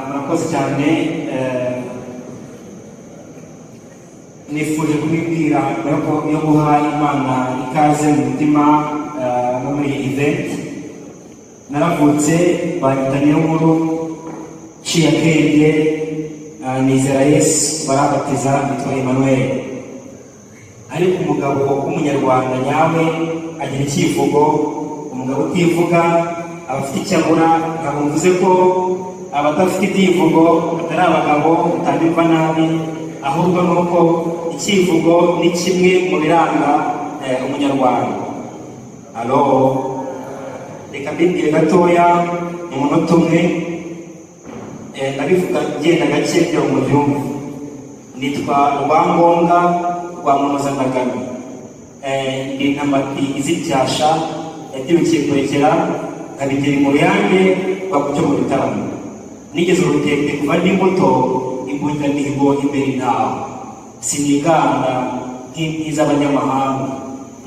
murakoze cyane nifuje kubibwira yo guha Imana ikaze mu mutima no muri iyi event. Naravutse banyita Niyonkuru ciye akenge nizera Yesu barabatiza nitwa Emmanuel. Ariko umugabo w'umunyarwanda nyawe agira icyivugo, umugabo utivuga abafite icyabura. Ntabwo mvuze ko abadafite ibyivugo atari abagabo utanyumva nabi, ahubwo nuko icyivugo ni kimwe mu biranga umunyarwanda. Alo, reka mbibwire gatoya mu munota umwe, ndabivuga ngenda gake kugira ngo mubyumve. Nitwa Rwangombwa rwa Munozandagano, ndi intamati izityasha yabyirukiye kurekera nkabigera mu Ruyange rwakucyo mu bitaramo. Nigeze urutende kuva ndi muto, imbunda mihigo imbere ntawe, siniganda nk'iz'abanyamahanga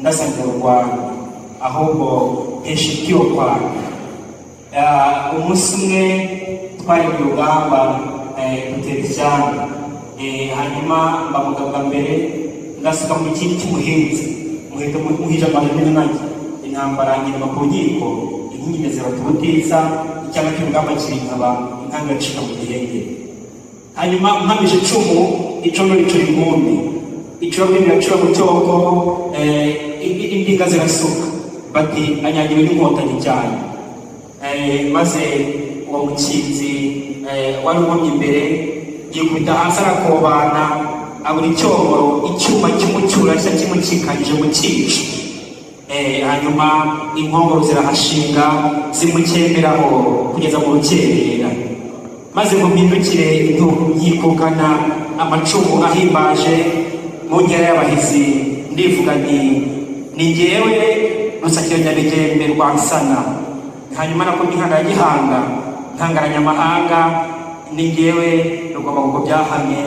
ndasanga u Rwanda, ahubwo nkesha iby'iyo Rwanda. Umunsi umwe twari ku rugamba dutera ishyanga, hanyuma mbamugabwa mbere ngasuka mu kindi cy'umuhinzi muhita muhije amajwi nanjye intambara nyirima ku nkiko, inkingi zirata ubutiza, icyanga cy'urugamba kiri nkaba intanga yacika mu gihenge. Hanyuma mpamije icumu ricura inkumbi, icura riracura mu cyoko, indinga zirasuka, bati anyagiwe n'inkotanyi cyane. Maze uwo mukinzi wari unkomye imbere yikubita hasi arakobana, abura icyomoro, icyuma cy'umucyura cya kimukikanyije mu cyico. Hanyuma inkongoro zirahashinga zimukemberaho kugeza mu rukerera. Maze mu mpindukire yikukana amacumu ahimbaje mu nkera y'abahizi, ndivuga nti ni njyewe Rusakira Nyabigembe rwa Nsana. Hanyuma nako nkihanga ya Gihanga nkangaranya amahanga, ni njyewe Rugombagogo byahamye.